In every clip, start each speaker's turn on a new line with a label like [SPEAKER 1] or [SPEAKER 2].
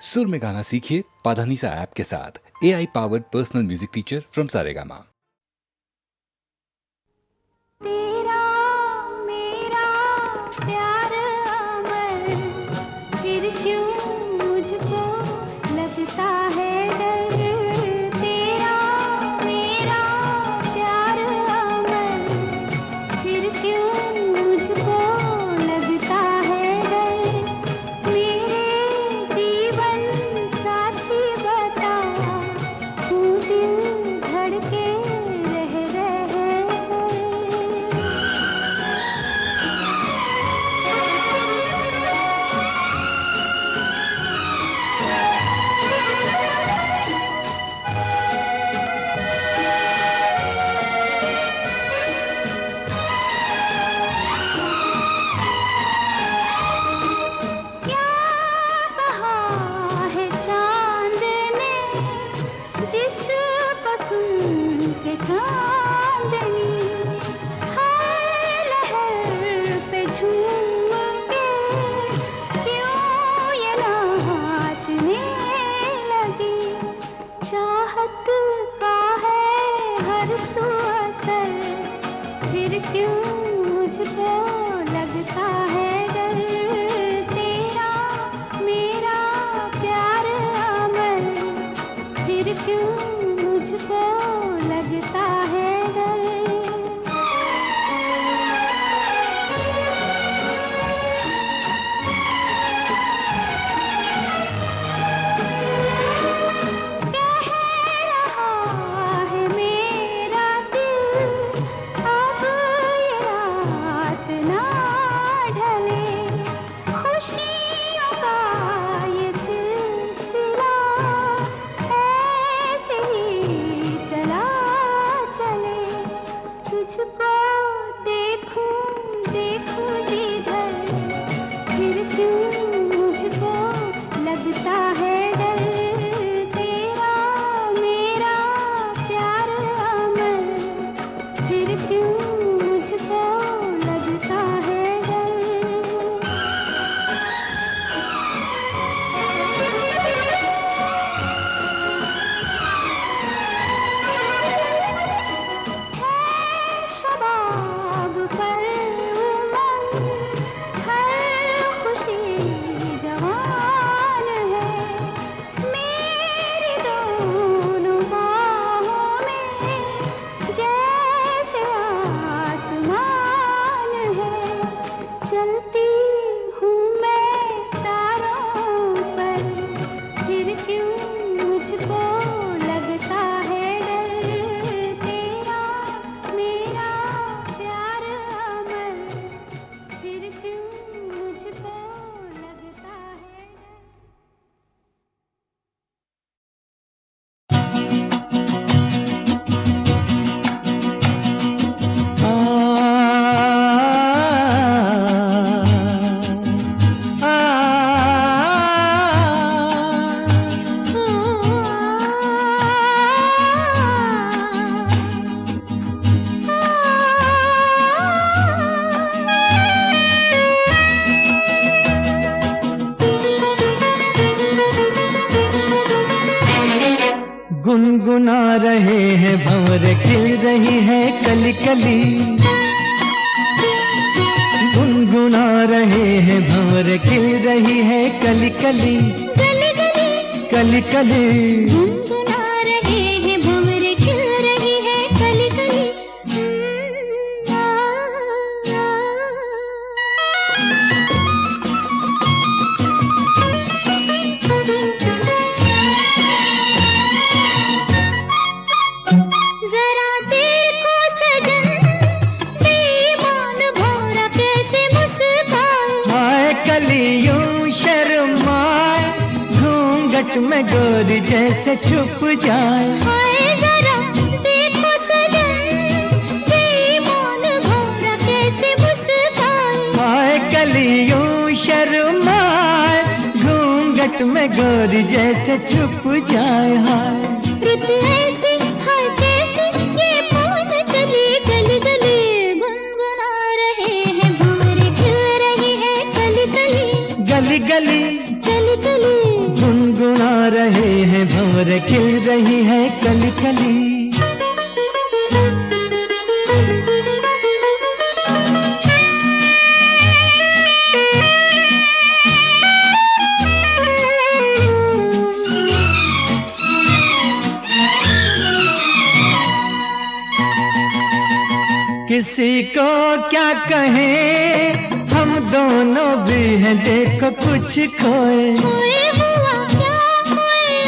[SPEAKER 1] सुर में गाना सीखिए पाधानीसा ऐप के साथ। AI powered personal music teacher from Saregama.
[SPEAKER 2] तेरा मेरा प्यार अमर, फिर क्यों मुझको लगता है डर। तेरा मेरा प्यार अमर, फिर क्यों मुझको लगता है डर। मेरे जीवन साथी बता, तू दिल धड़के रह रहे। क्या कहा है चांद ने, जिसको सुन के चांदनी हर लहर पे झूम के क्यों ये नाचने लगी। चाहत का है हर सू असर, फिर क्यों मुझको लगता है डर। तेरा मेरा प्यार अमर, फिर क्यों मुझको लगता है डर। कह रहा है मेरा दिल, अब ये रात ना ढले। खुशियों का ये सिलसिला ऐसे ही चला चले। तुझको देखूं देखूं जिधर, फिर क्यों मुझको लगता है डर। तेरा मेरा प्यार अमर, फिर क्यों मुझको लगता है डर। है शबाब पर उमंग, हर खुशी जवान है। मेरी दोनों बाहों में जैसे आसमान है। चलती हूँ मैं तारों पर, फिर क्यों मुझको लगता है डर। तेरा मेरा प्यार अमर, फिर क्यों मुझको लगता है डर।
[SPEAKER 3] गुनगुना रहे हैं भंवर, खिल रही है कली कली। गुनगुना रहे हैं भंवर, खिल रही है कली कली।
[SPEAKER 2] गली गली
[SPEAKER 3] कली कली
[SPEAKER 2] गुनगुना रहे हैं भंवर, खिल रही है कली कली। जरा देखो सजन, बेईमान भौरा कैसे मुस्काए।
[SPEAKER 3] आए कलियों शर्माए, घूंघट में गोरी जैसे छुप जाए।
[SPEAKER 2] हाय जरा देखो सजन, बेईमान भौरा कैसे मुस्काए।
[SPEAKER 3] आए कलियों शर्माए, घूंघट में गोरी जैसे छुप जाए। हाय
[SPEAKER 2] रुत ऐसी हाय कैसी ये पवन चली गली गली। गुनगुना रहे हैं भंवर, खिल रही है कली कली।
[SPEAKER 3] गली गली
[SPEAKER 2] चली चली
[SPEAKER 3] गुनगुना रहे हैं भंवर खिल रही है कली कली। किसी को क्या कहें, हम दोनों भी हैं देखो कुछ खोए।
[SPEAKER 2] खोए हुआ क्या खोए,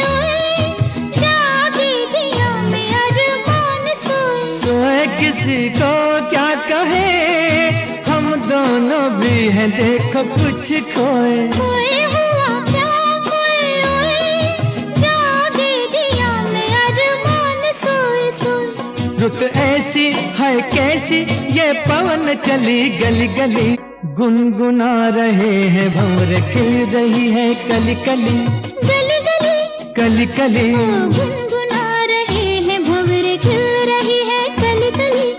[SPEAKER 2] जागे जिया में अरमान सोए।
[SPEAKER 3] सोए किसी को क्या कहें, हम दोनों भी हैं देखो कुछ खोए।
[SPEAKER 2] खोए हुआ क्या खोए, जागे जिया में अरमान सोए सोए।
[SPEAKER 3] रुत ऐसी है कैसी ये पवन चली गली गली। गुनगुना रहे हैं भंवर खिल रही है कली कली।
[SPEAKER 2] गली गली
[SPEAKER 3] कली कली
[SPEAKER 2] गुनगुना रहे हैं भंवर खिल रही है कली कली।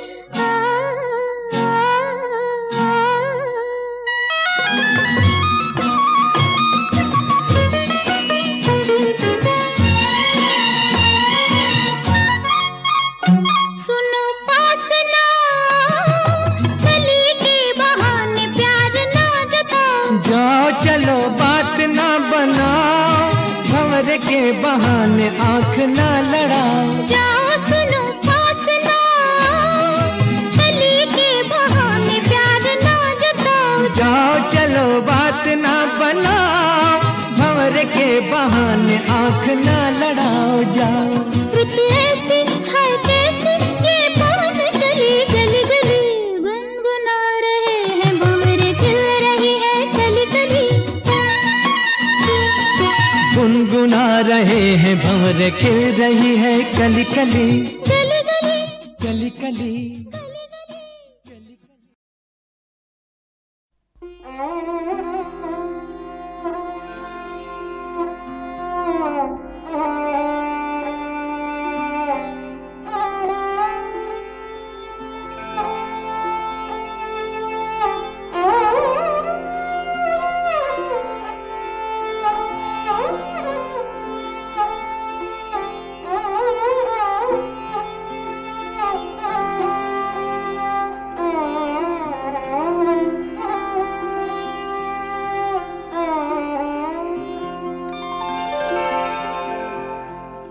[SPEAKER 2] सुनो पास ना, गली के बहाने प्यार ना जताओ।
[SPEAKER 3] जाओ चलो बात ना बनाओ, भंवर के बहाने आंख ना लड़ाओ।
[SPEAKER 2] जाओ सुनो पास ना, गली के बहाने प्यार ना जताओ।
[SPEAKER 3] जाओ चलो बात ना बनाओ, भंवर के बहाने आंख ना लड़ाओ। जाओ
[SPEAKER 2] रुत ऐसी है कैसी ये पवन चली गली गली। गुनगुना रहे हैं भंवर खिल रही है कली कली।
[SPEAKER 3] गुनगुना रहे हैं भंवर खिल रही है कली कली।
[SPEAKER 2] गली गली
[SPEAKER 3] कली कली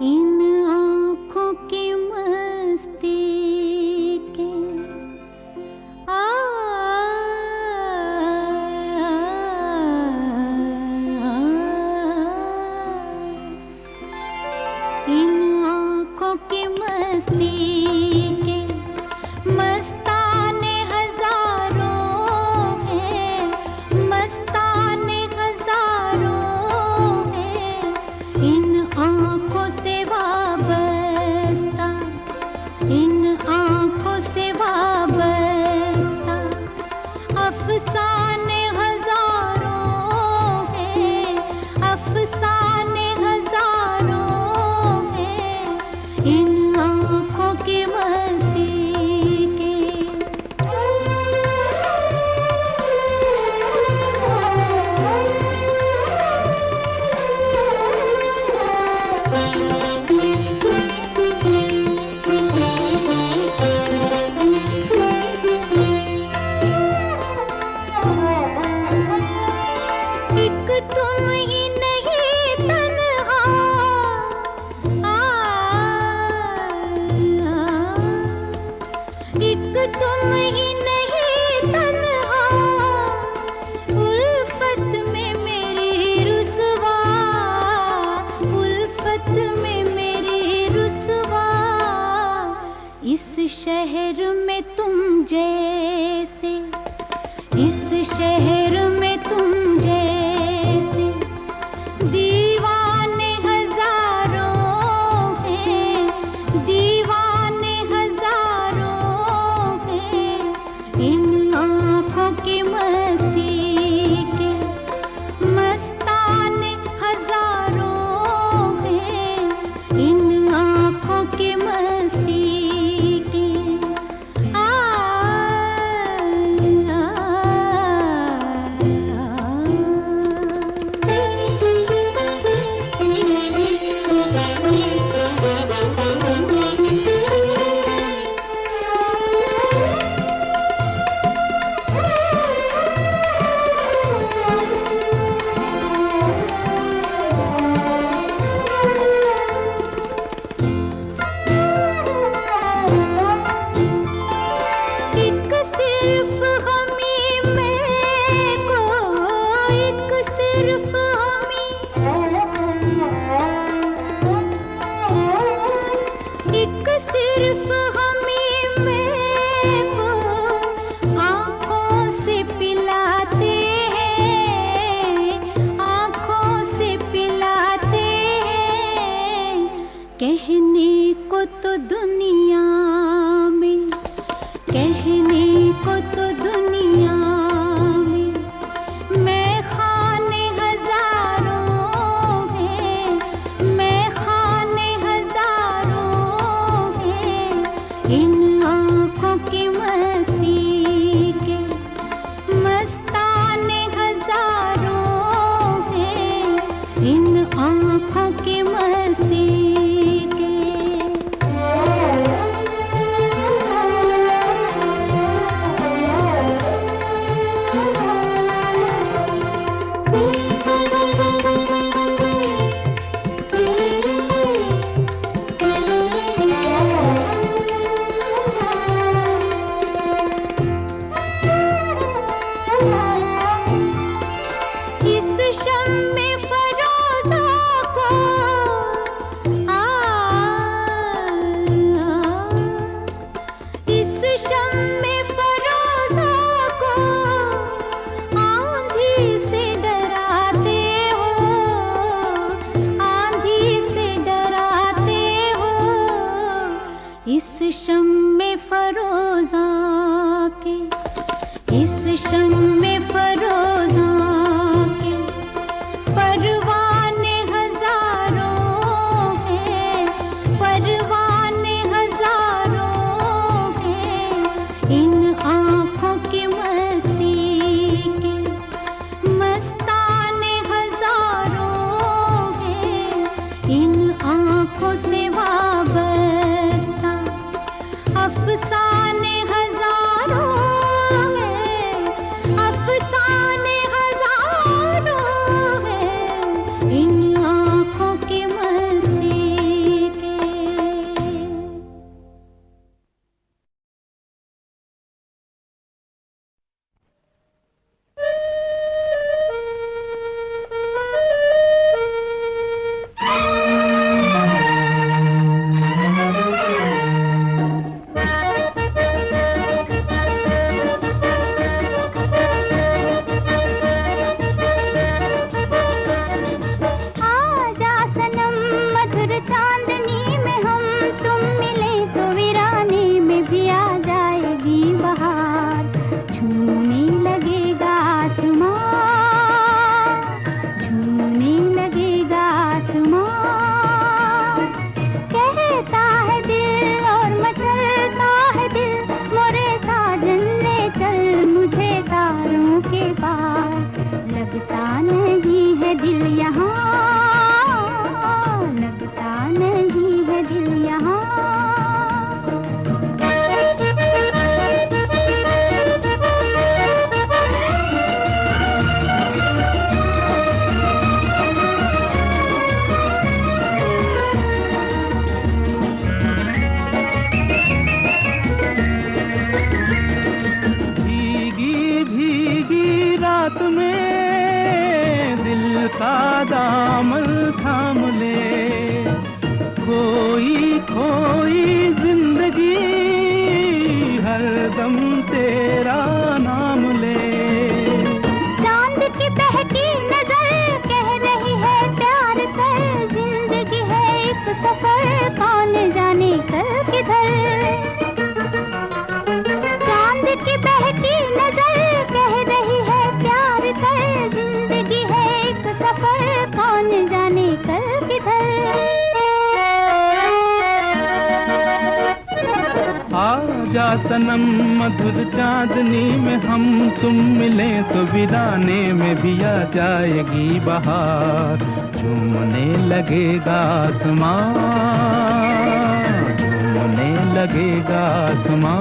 [SPEAKER 2] इन आँखों की मस्ती के इन आँखों की मस्ती के मस्ताने हजारों हैं, मस्ताने हजारों हैं। इन आँखों से वाबस्ता, इन आँखों से वाबस्ता अफसाने हजारों हैं, अफसाने हजारों हैं। इन आँखों की मस्ती के। एक तुम ही नहीं तन्हा, एक तुम ही नहीं तन्हा। उल्फत में मेरी रुसवा, उल्फत में मेरी रुसवा। इस शहर में तुम जैसे, इस शहर में तुम जैसे दीवाने हजारों हैं, दीवाने हजारों हैं। इन आँखों की मस्ती के मस्ताने हजारों हैं। इन आँखों की मस्ती के। इन आँखों की मस्ती के। इस शम्मे फरोज़ा को इस शम्मे फरोज़ा को आंधी से डराते हो, आंधी से डराते हो। इस शम्मे फरोज़ा के, इस शम्मे फरोज़ा के परवाने हजारों हैं, परवाने हजारों हैं। इन आँखों की मस्ती के मस्ताने हजारों हैं। इन आँखों से वाबस्ता अफसाने हजारों हैं, अफसाने हजारों हैं। इन आँखों की मस्ती के। आजा सनम मधुर चांदनी में हम तुम मिले तो वीराने में भी आ जाएगी बहार। झूमने लगेगा आसमां, झूमने लगेगा आसमां। कहता है दिल और मचलता है दिल, मोरे साजन ले चल मुझे तारों के पार। लगता नहीं है दिल यहाँ, लगता नहीं है दिल यहाँ।
[SPEAKER 3] भीगी भीगी रात में दिल का दामन थाम ले, खोई खोई जिंदगी हरदम तेरा नाम ले।
[SPEAKER 2] चांद की बहकी नजर कह रही है प्यार कर। जिंदगी है एक सफर, कौन जाने कल किधर। चांद की बहकी नजर कह रही है प्यार कर। जिंदगी है एक सफर, कौन जाने कल किधर।
[SPEAKER 3] आजा सनम मधुर चांदनी में हम तुम मिले तो वीराने में भी आ जाएगी बहार। झूमने लगेगा आसमां, झूमने लगेगा आसमां।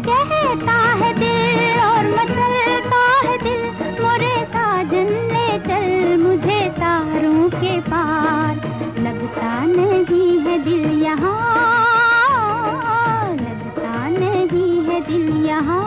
[SPEAKER 2] कहता है दिल और मचलता है दिल, मोरे साजन ले चल मुझे तारों के पार। लगता नहीं है दिल यहाँ, लगता नहीं है दिल यहाँ।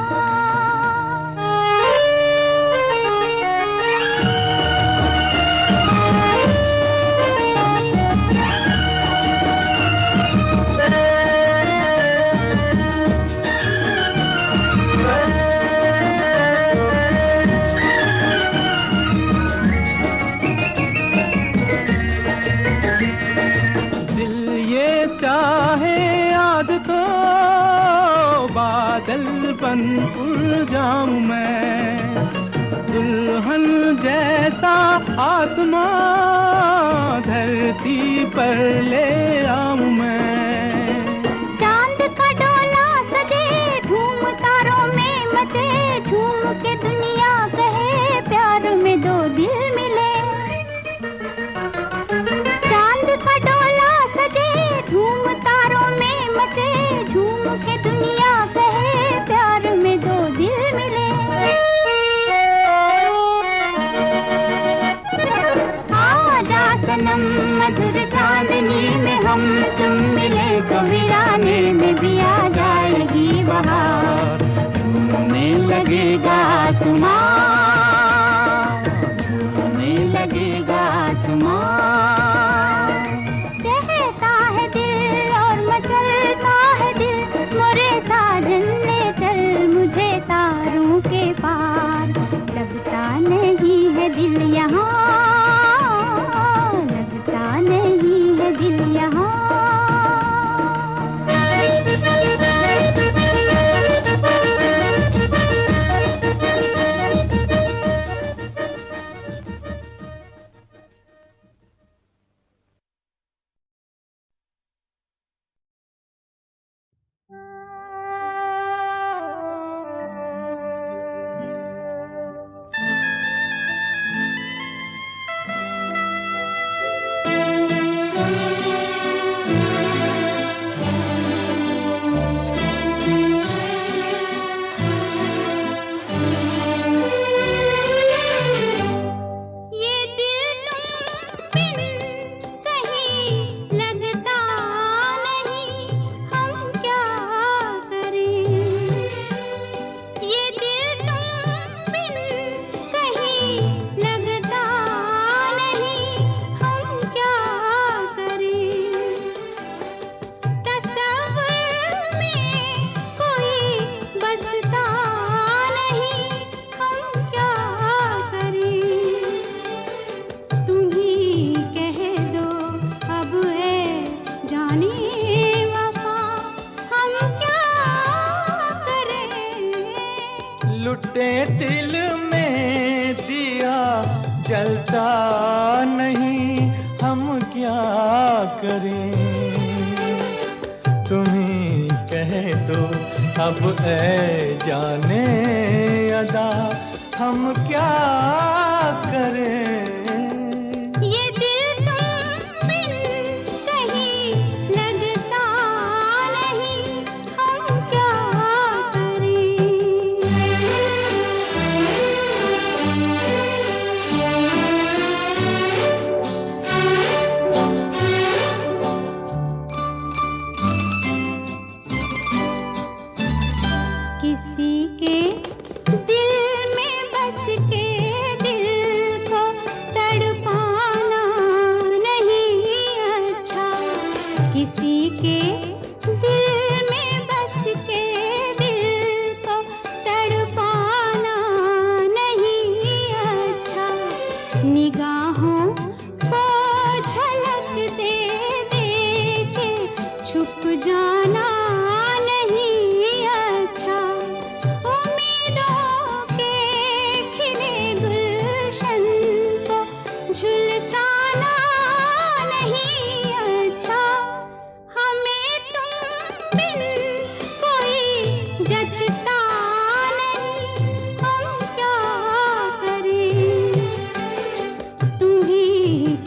[SPEAKER 3] बन उड़ जाऊं मैं, दुल्हन जैसा आसमां धरती पर ले आऊं मैं।
[SPEAKER 2] चांद का डोला सजे धूम तारों में मचे, झूम के दुनिया कहे प्यार में दो दिल मिले। सनम मधुर चांदनी में हम तुम मिले तो वीराने में भी आ जाएगी बहार।
[SPEAKER 3] झूमने लगेगा आसमान, झूमने लगेगा आसमान।
[SPEAKER 2] कहता है दिल और मचलता है दिल, मोरे साजन ले चल मुझे तारों के पार। लगता नहीं है दिल यहाँ, लगता नहीं है दिल यहाँ।
[SPEAKER 3] लुटे दिल में दिया जलता नहीं, हम क्या करें। तुम्ही कह दो अब ऐ जाने अदा, हम क्या करें।
[SPEAKER 2] किसी के दिल में बस के दिल को तड़पाना नहीं अच्छा। किसी के दिल में बस के दिल को तड़पाना नहीं अच्छा। निगाहों को झलक दे दे के छुप जाना झुलसाना नहीं अच्छा। हमें तुम बिन कोई जचता नहीं, हम क्या करें। तुम ही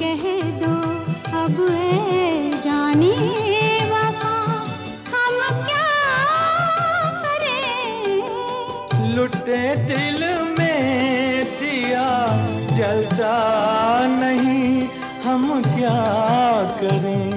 [SPEAKER 2] कह दो अब ऐ जाने वफा, हम क्या करें।
[SPEAKER 3] लुटे दिल में दिया जलता नहीं, हम क्या करें।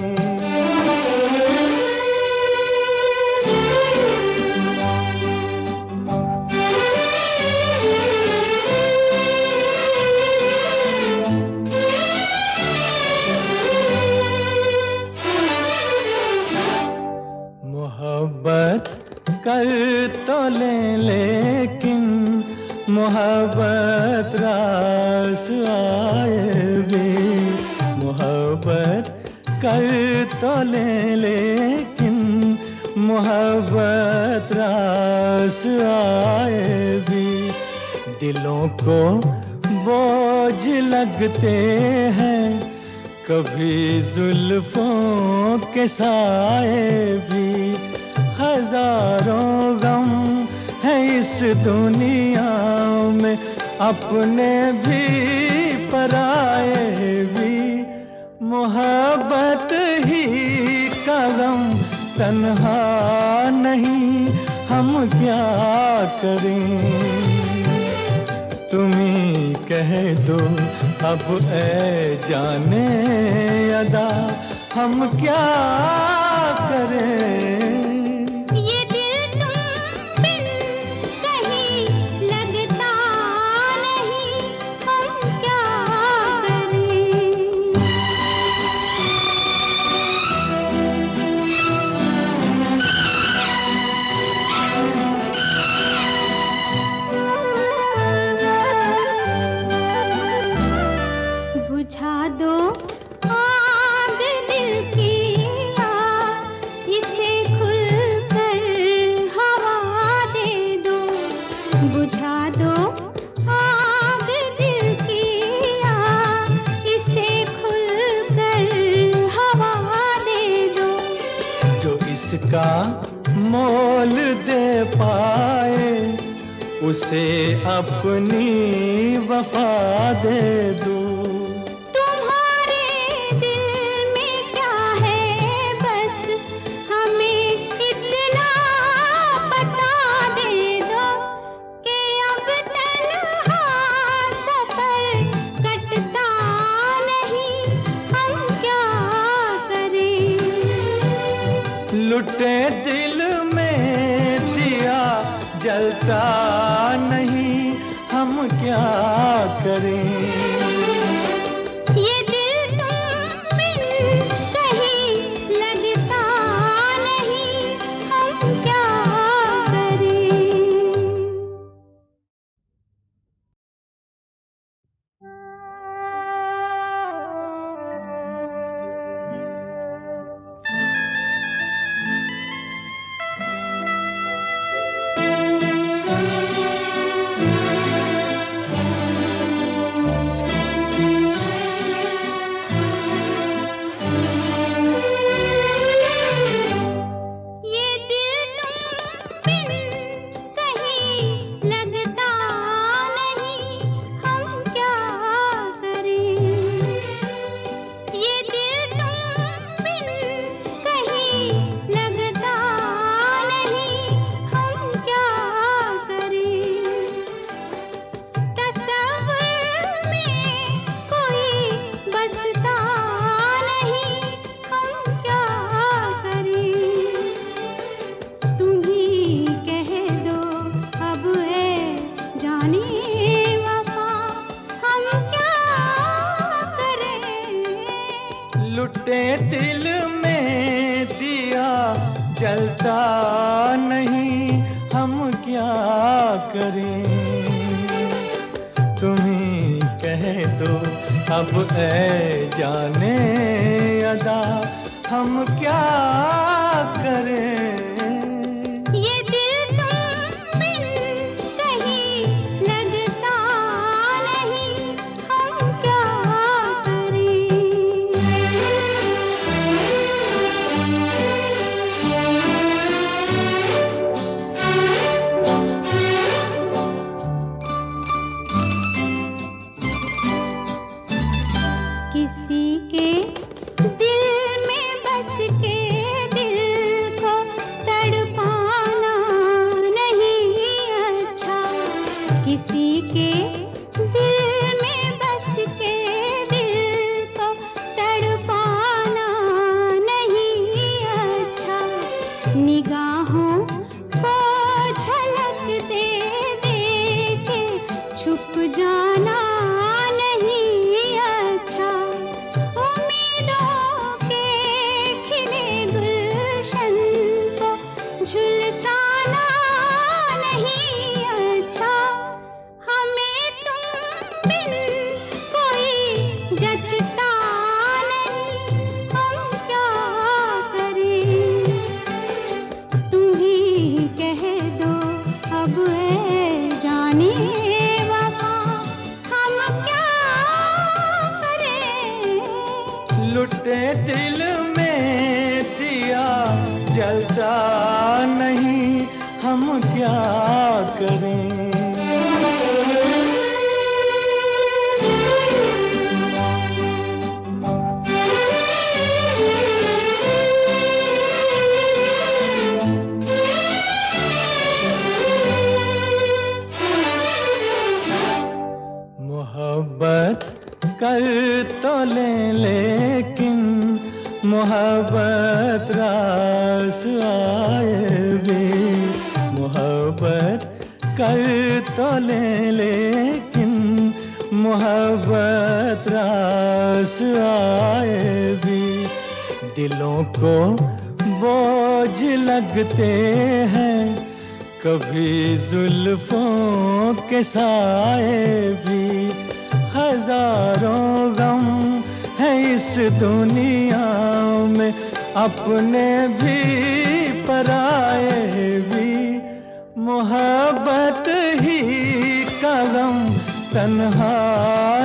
[SPEAKER 3] मोहब्बत कर तो ले लेकिन मोहब्बत रास आए भी। मोहब्बत कर तो ले लेकिन मोहब्बत रास आए भी। दिलों को बोझ लगते हैं कभी जुल्फों के साए भी। हजारों गम है इस दुनिया में, अपने भी पराए भी। मोहब्बत ही का गम तन्हा नहीं, हम क्या करें। तुम्ही कह दो अब ऐ जाने अदा हम क्या करें।
[SPEAKER 2] ये दिल तुम बिन कहीं लगता नहीं, हम क्या करें। बुझा दो आग दिल की आग, इसे खुलकर हवा दे दो। बुझा दो आग दिल की आग, इसे खुलकर हवा दे दो।
[SPEAKER 3] जो इसका मोल दे पाए उसे अपनी वफा दे दो।
[SPEAKER 2] तुम्हारे दिल में क्या है बस हमें इतना बता दे दो, कि अब तन्हा सफर कटता नहीं, हम क्या करें।
[SPEAKER 3] लुटे दिल में दिया जलता नहीं, हम क्या करें।
[SPEAKER 2] ये दिल तुम बिन कहीं लगता नहीं, हम क्या करें। ये दिल तुम बिन कहीं लगता नहीं, हम क्या करें। ये दिल तुम बिन कहीं लगता नहीं, हम क्या करें। तसव्वुर में कोई बसता नहीं, हम क्या करें। तुम ही कह दो अब है जाने वफा, हम क्या करें।
[SPEAKER 3] लुटे दिल में दिया जलता नहीं, हम क्या करें। तुम्ही कह दो अब ऐ जाने अदा हम क्या करें।
[SPEAKER 2] ये दिल तुम बिन कहीं लगता नहीं, हम क्या करें। किसी के दिल में बस के दिल को तड़पाना नहीं अच्छा। किसी के दिल में बस के दिल को तड़पाना नहीं अच्छा। निगाहों को झलक दे दे के छुप जाना नहीं अच्छा। उम्मीदों के खिले गुलशन को झुलसाना नहीं अच्छा। हमें तुम बिन कोई जचता नहीं, हम क्या करें। तुम ही कह दो अब है जाने वफा, हम क्या करें।
[SPEAKER 3] लुटे दिल में दिया जलता नहीं, हम क्या करें। मोहब्बत लें लेकिन मोहब्बत रास आए भी, मोहब्बत कर तो लें लेकिन मोहब्बत रास आए भी। दिलों को बोझ लगते हैं कभी जुल्फों के साए भी। हजारों गम है इस दुनिया में, अपने भी पराए भी। मोहब्बत ही का गम तन्हा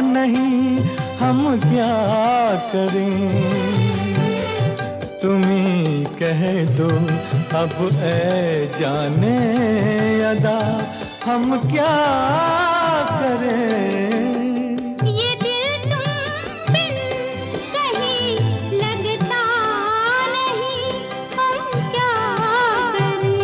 [SPEAKER 3] नहीं, हम क्या करें। तुम ही कह दो अब ऐ जाने अदा, हम क्या करें।
[SPEAKER 2] ये दिल तुम बिन कहीं लगता नहीं, हम क्या करें।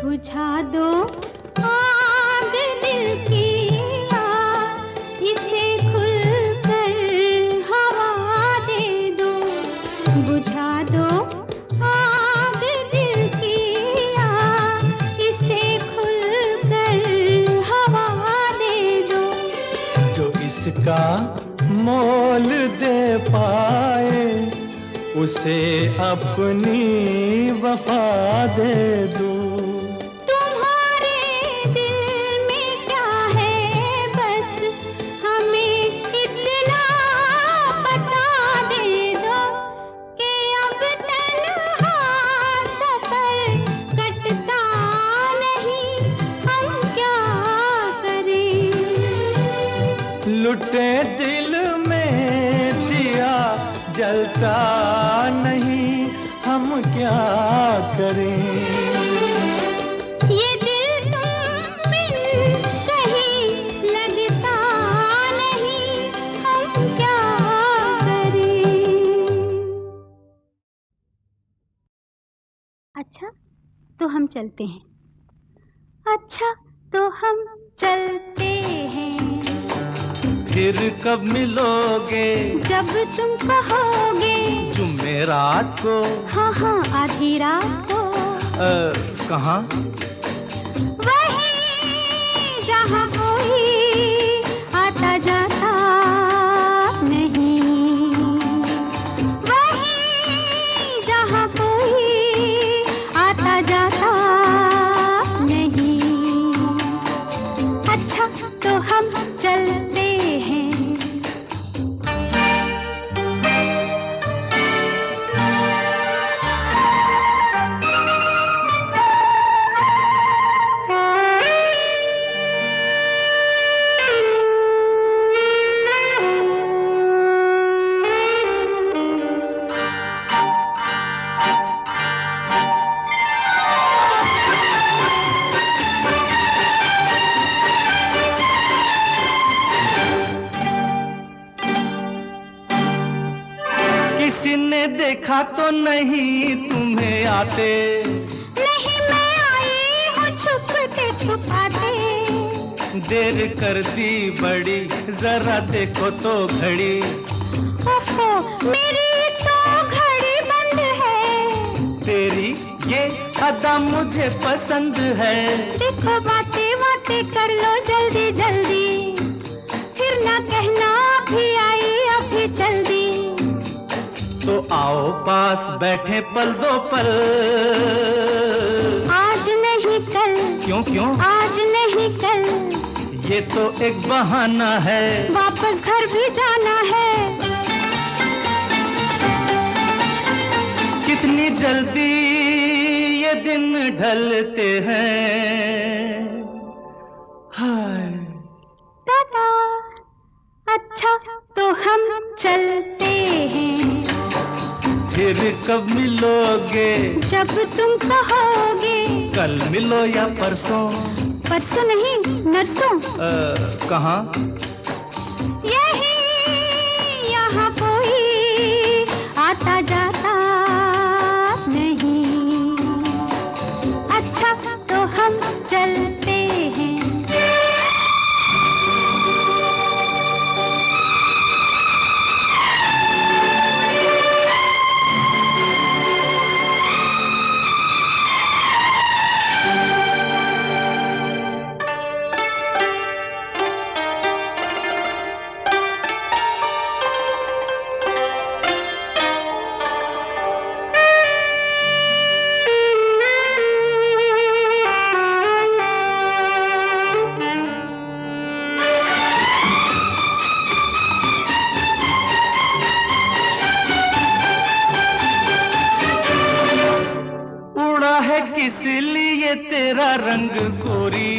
[SPEAKER 2] बुझा दो आग दिल की आग, इसे खुलकर हवा दे दो। बुझा दो आग दिल की आग, इसे खुलकर हवा दे दो।
[SPEAKER 3] जो इसका मोल दे पाए उसे अपनी वफा दे दो। लुटे दिल में दिया जलता नहीं, हम क्या करें।
[SPEAKER 2] ये दिल तुम बिन कहीं लगता नहीं, हम क्या करें। अच्छा तो हम चलते हैं, अच्छा तो हम चलते हैं।
[SPEAKER 3] फिर कब मिलोगे?
[SPEAKER 2] जब तुम कहोगे।
[SPEAKER 3] जुमेरात को?
[SPEAKER 2] हाँ हाँ आधी रात को।
[SPEAKER 3] कहाँ?
[SPEAKER 2] वहीं जहाँ कोई आता जाता नहीं, वहीं जहाँ कोई आता जाता नहीं। अच्छा तो हम चलते हैं।
[SPEAKER 3] किसी ने देखा तो नहीं तुम्हें आते?
[SPEAKER 2] नहीं मैं आई हूँ छुपते छुपाते।
[SPEAKER 3] देर कर दी बड़ी, जरा देखो तो घड़ी।
[SPEAKER 2] ओहो मेरी तो घड़ी बंद है।
[SPEAKER 3] तेरी ये अदा मुझे पसंद है।
[SPEAKER 2] देखो बातें बातें कर लो जल्दी जल्दी, फिर ना कहना अभी आई अभी जल्दी।
[SPEAKER 3] तो आओ पास बैठे पल दो पल।
[SPEAKER 2] आज नहीं कल।
[SPEAKER 3] क्यों क्यों?
[SPEAKER 2] आज नहीं कल।
[SPEAKER 3] ये तो एक बहाना है,
[SPEAKER 2] वापस घर भी जाना है।
[SPEAKER 3] कितनी जल्दी ये दिन ढलते हैं। हाय
[SPEAKER 2] टाटा। अच्छा तो हम चलते हैं।
[SPEAKER 3] फिर कब मिलोगे?
[SPEAKER 2] जब तुम कहोगे।
[SPEAKER 3] कल मिलो या परसों?
[SPEAKER 2] परसों नहीं नरसों।
[SPEAKER 3] कहाँ?
[SPEAKER 2] यही यहाँ कोई
[SPEAKER 3] तेरा रंग गोरी।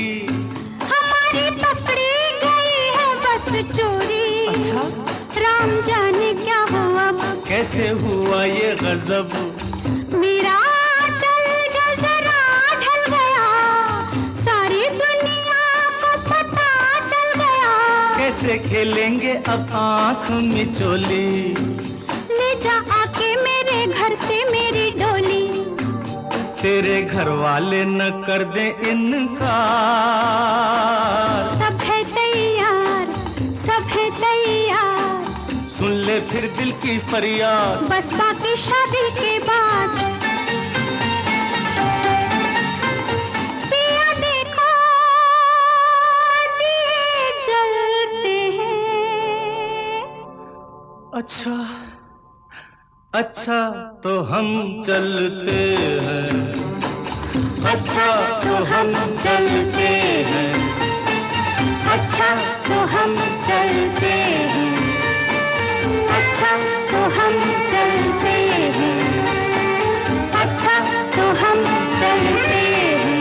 [SPEAKER 2] हमारी पकड़ी गई है बस चोरी।
[SPEAKER 3] अच्छा
[SPEAKER 2] राम जाने क्या हुआ,
[SPEAKER 3] कैसे हुआ ये गजब।
[SPEAKER 2] मेरा चल जरा ढल गया, सारी दुनिया को पता चल गया।
[SPEAKER 3] कैसे खेलेंगे अब आँख मिचोली।
[SPEAKER 2] ले जा आके मेरे घर से मेरी डोली।
[SPEAKER 3] तेरे घर वाले न कर दे इनकार।
[SPEAKER 2] सब है तैयार, सब है तैयार।
[SPEAKER 3] सुन ले फिर दिल की फरियाद,
[SPEAKER 2] बस बाकी शादी के बाद। पिया देखो दिए जलते हैं।
[SPEAKER 3] अच्छा अच्छा तो हम चलते हैं। अच्छा तो हम चलते हैं।
[SPEAKER 2] अच्छा तो हम चलते हैं। अच्छा तो हम चलते हैं। अच्छा तो हम चलते हैं।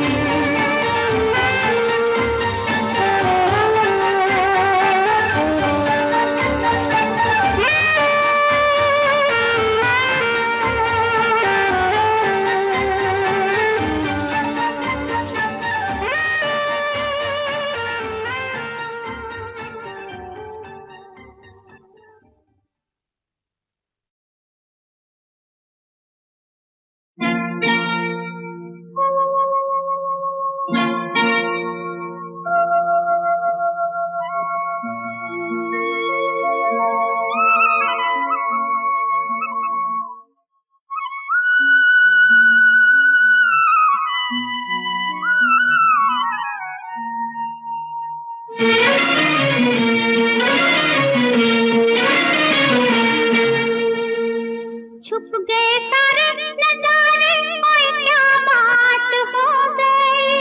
[SPEAKER 2] छुप गए सारे नजारे, ओए क्या बात हो गई।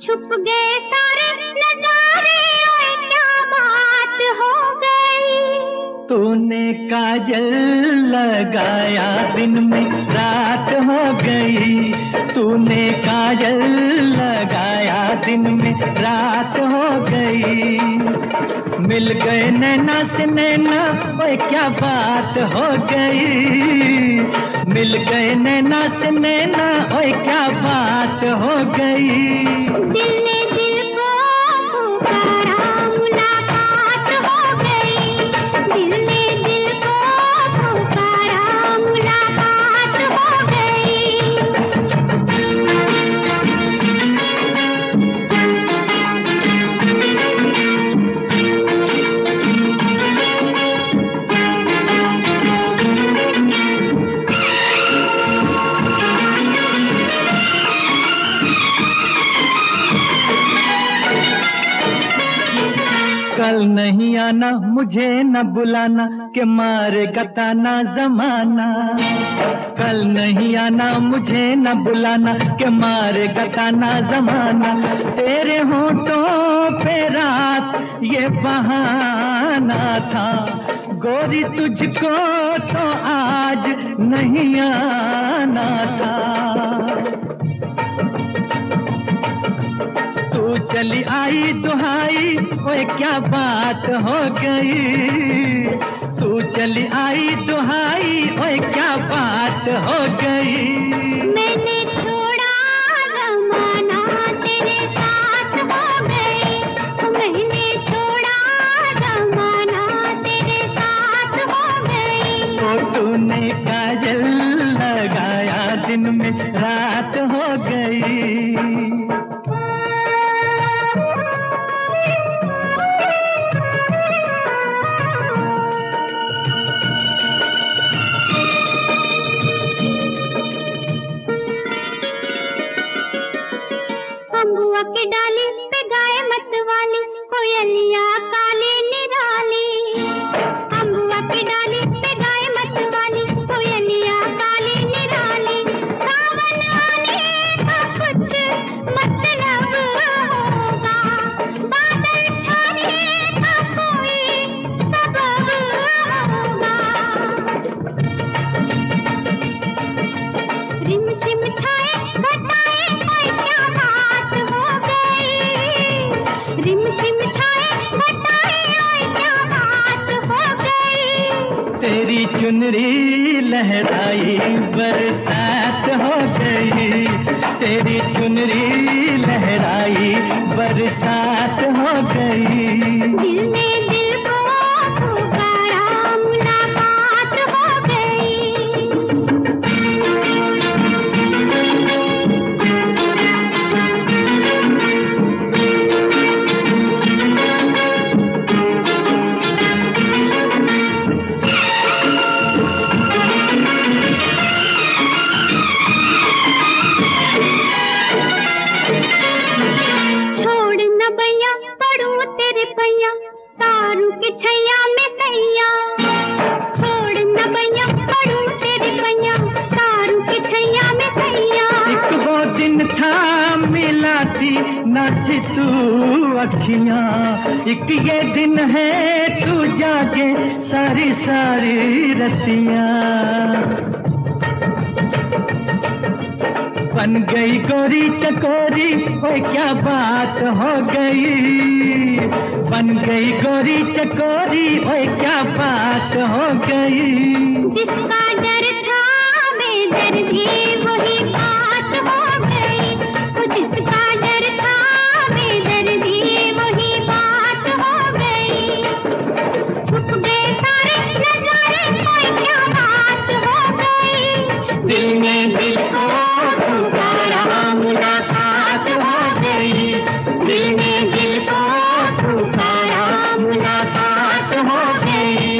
[SPEAKER 2] छुप गए सारे नजारे, ओए क्या बात हो गई।
[SPEAKER 3] तूने काजल लगाया दिन में रात हो गई। तूने काजल लगाया दिन में रात हो गई। मिल गए नैना से नैना, ओए क्या बात हो गई। मिल गए नैना से नैना, ओए क्या बात हो गई।
[SPEAKER 2] दिल ने दिल को पुकारा, मुलाकात हो गई। दिल ने दिल को पुकारा, मुलाकात हो गई।
[SPEAKER 3] कल नहीं आना मुझे न बुलाना, के मारेगा ताना जमाना। कल नहीं आना मुझे न बुलाना, के मारेगा ताना जमाना। तेरे होठों पे रात ये बहाना था, गोरी तुझको तो आज नहीं आना था। तू चली आई दुहाई, ओए क्या बात हो गई। तू चली आई दुहाई, ओए क्या बात हो गई।
[SPEAKER 2] मैंने छोड़ा जमाना, तेरे साथ हो गई। मैंने छोड़ा जमाना, तेरे साथ हो गई।
[SPEAKER 3] तो तूने काजल लगाया दिन में रात हो गई।
[SPEAKER 2] अम्बुआ की डाली पे गाय मत वाली, कोयलिया काली निराली। अम्बुआ की डाली पे गाय मत वाली, कोयलिया काली निराली। सावन
[SPEAKER 3] चुनरी लहराई बरसात हो गई, तेरी चुनरी लहराई बरसात हो गई।
[SPEAKER 2] दिल ने दिल को पुकारा, मुलाकात हो गई। तारों के छैया में सैया, छोड़ न बैया पड़ूं तेरे पैया, तारों के छैया में सैया।
[SPEAKER 3] एक वो दिन था मिला थी ना थी तू अखियां, एक ये दिन है तू जागे सारी सारी रतियां। बन गई गोरी चकोरी, ओए क्या बात हो गई। बन गई गोरी चकोरी, ओए क्या बात हो गई।
[SPEAKER 2] जिसका डर था बेदर्दी वही बात हो गई, वो जिसका डर था बेदर्दी वही बात हो गई। छुप गए सारे नजारे, कोई क्या बात हो गई।
[SPEAKER 3] दिल में दिल को पुकारा, मुलाकात हो गई। दिल में दिल को पुकारा, मुलाकात हो गई।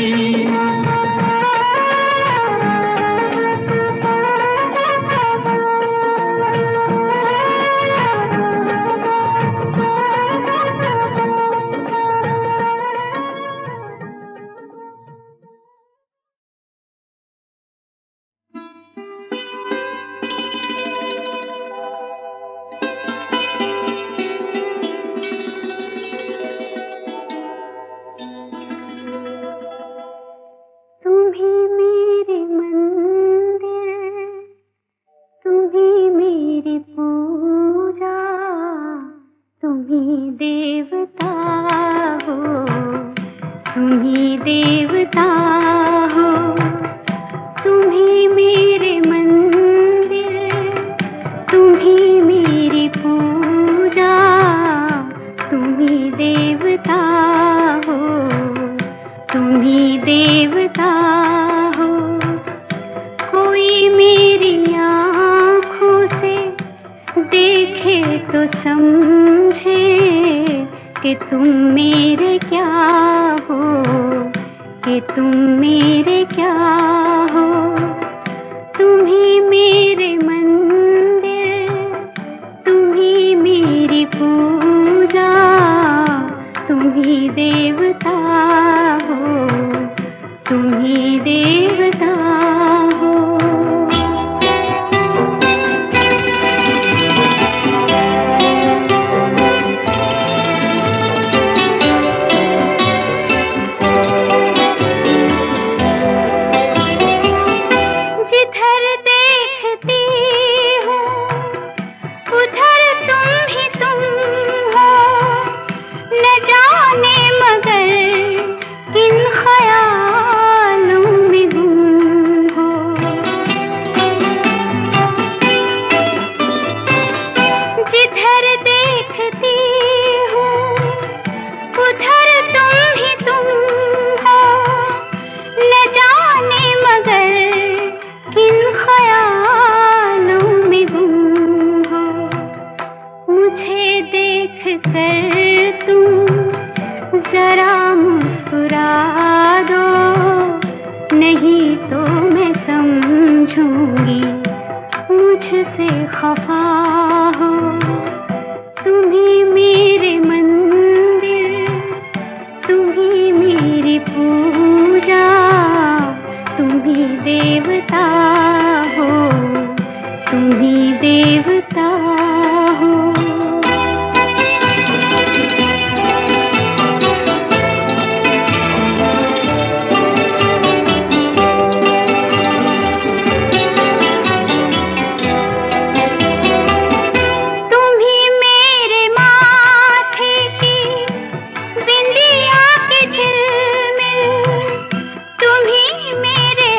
[SPEAKER 2] मेरे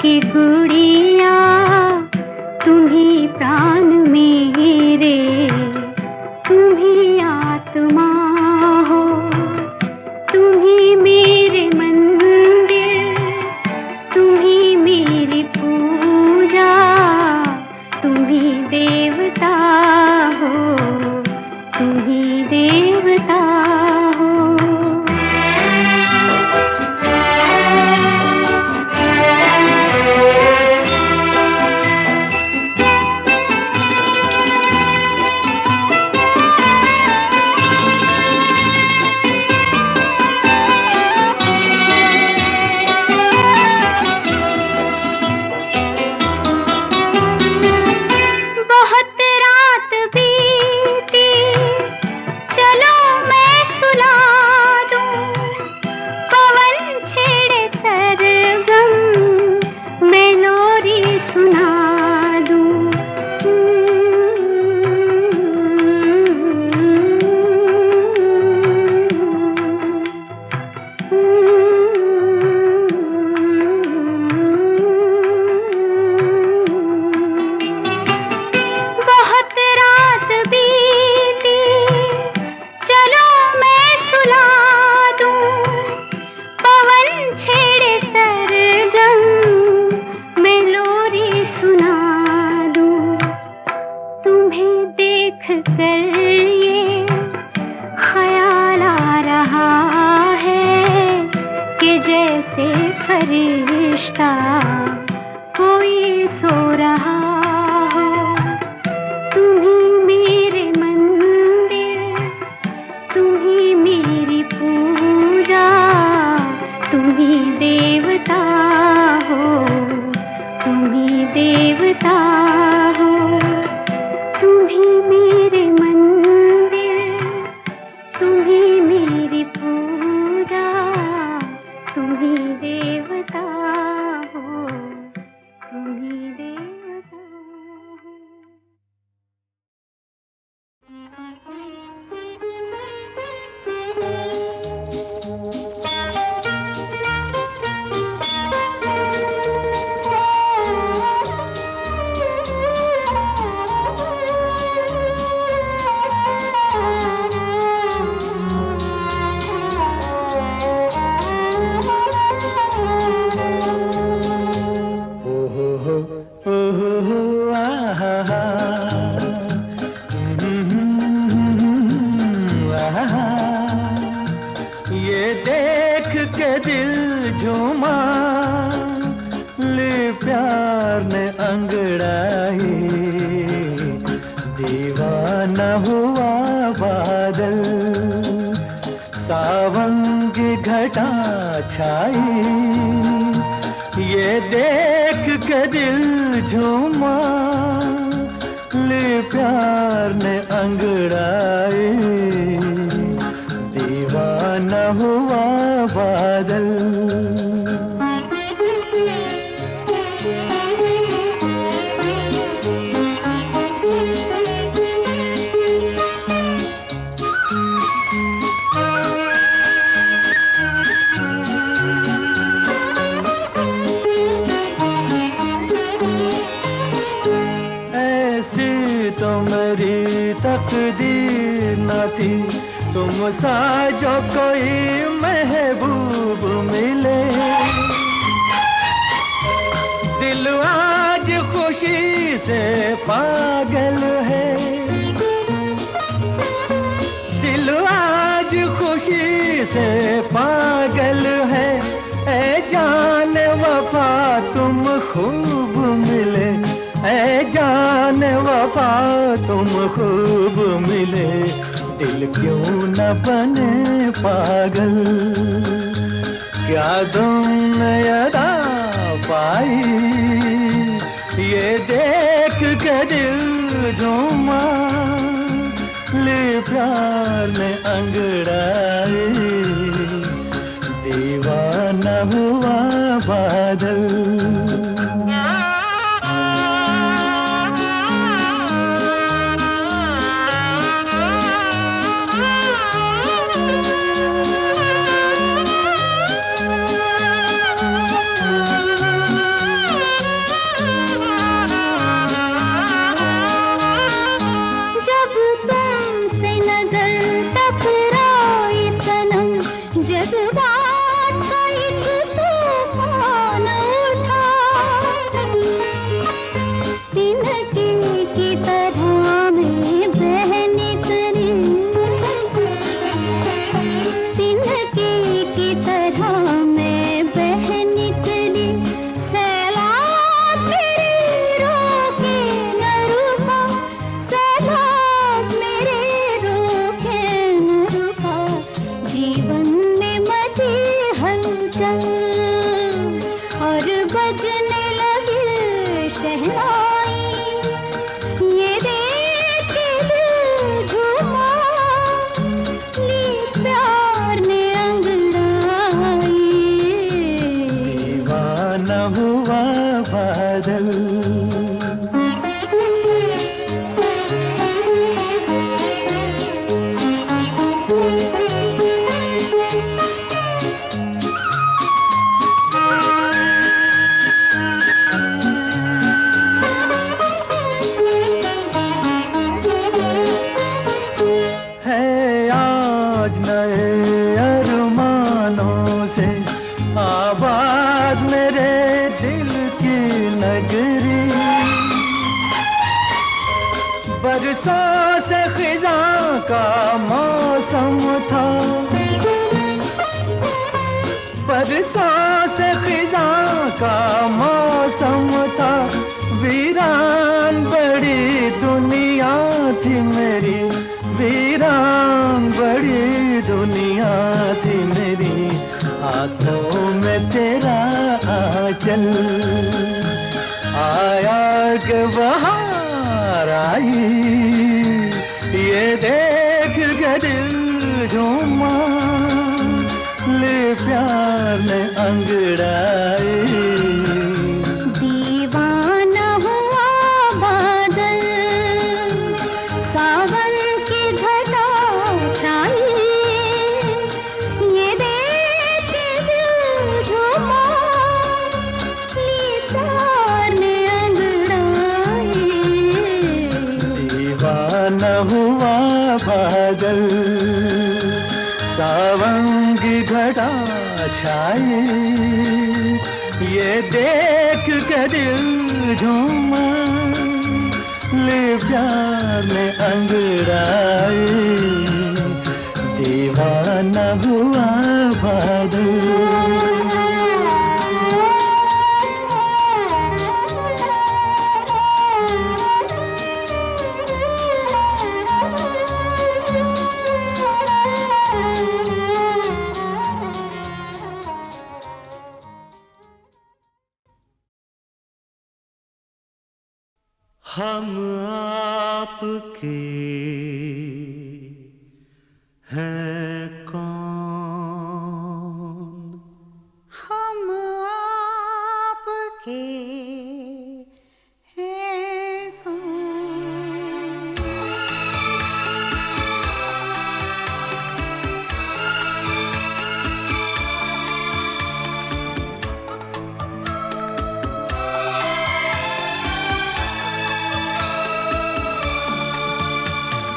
[SPEAKER 2] की गुड़िया तुम्ही प्राण मेरे, तुम्ही आत्मा हो, तुम्ही मेरे मंदिर, तुम्ही मेरी पूजा, तुम्ही देवता हो, तुम्ही देवता हो। कोई सो रहा हो, तुम्ही मेरे मंदिर, तुम्ही मेरी पूजा, तुम्ही देवता हो, तुम्ही देवता हो, तुम्ही मेरे मंदिर, तुम्ही मेरी पूजा, तुम्ही देवता हो, तुम्ही देवता हो।
[SPEAKER 3] ये देख के दिल झूमा, ले प्यार ने अंगड़ाई, दीवाना हुआ बादल, सावन की घटा छाई। ये देख के दिल झूमा, ले प्यार ने अंगड़ाई, दीवाना हुआ बादल। ऐसी तो मेरी तकदीर न थी, तुम सा जो कोई महबूब मिले। दिल आज खुशी से पागल है, दिल आज खुशी से पागल है। ऐ जान वफा तुम खूब मिले, ऐ जान वफा तुम खूब मिले। दिल क्यों न बने पागल, क्या तुमने अदा पाई। ये देख के दिल झूमा, ले प्यार ने अंगड़ाई, दीवाना हुआ बादल।
[SPEAKER 2] शहनाई, ये देख के दिल झूमा, ली प्यार ने अंगड़ाई।
[SPEAKER 3] दीवाना हुआ बादल, बरसों से खिज़ां का मौसम था, बरसों से खिज़ां का मौसम था। वीरान बड़ी दुनिया थी मेरी, वीरान बड़ी दुनिया थी मेरी। हाथों में तेरा आंचल आया के बहार आई, ये देख के दिल झूमा, ले प्यार ने अंगड़ाई।
[SPEAKER 2] दीवाना हुआ बादल, सावन की घटा छाई, ये देख के दिल झूमा, ले प्यार ने अंगड़ाई।
[SPEAKER 3] दीवाना हुआ बादल, सावन की घटा छाई, ये देख के दिल झूमा, ले प्यार ने अंगड़ाई। दीवाना हुआ बादल।
[SPEAKER 4] हम आपके हैं कौन,
[SPEAKER 5] हम आपके हैं कौन।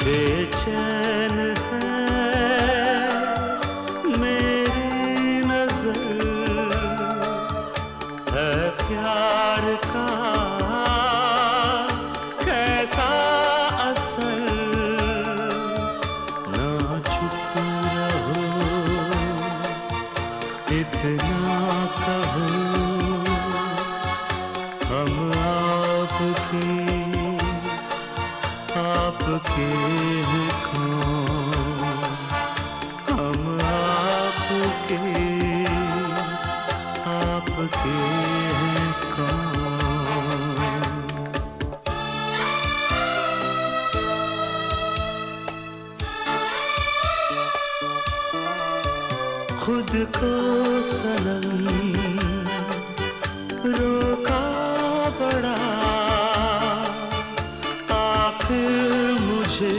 [SPEAKER 4] बेचैन है मेरी नजर, है प्यार का कैसा असर। ना चुप रहो, इतना कहो, हम आपके हैं कौन, हम आपके हैं कौन। खुद को सनम रोका बड़ा, आखिर मुझे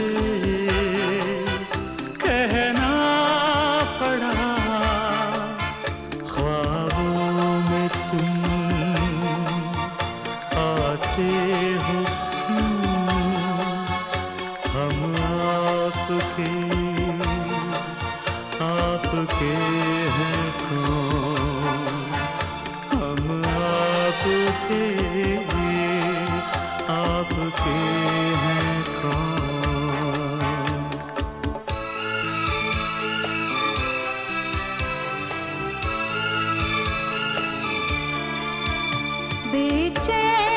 [SPEAKER 4] कहना पड़ा। ख्वाबों में तुम आते हो क्यों, हम आपके हैं कौन, हम आपके हैं कौन।
[SPEAKER 5] बेचैन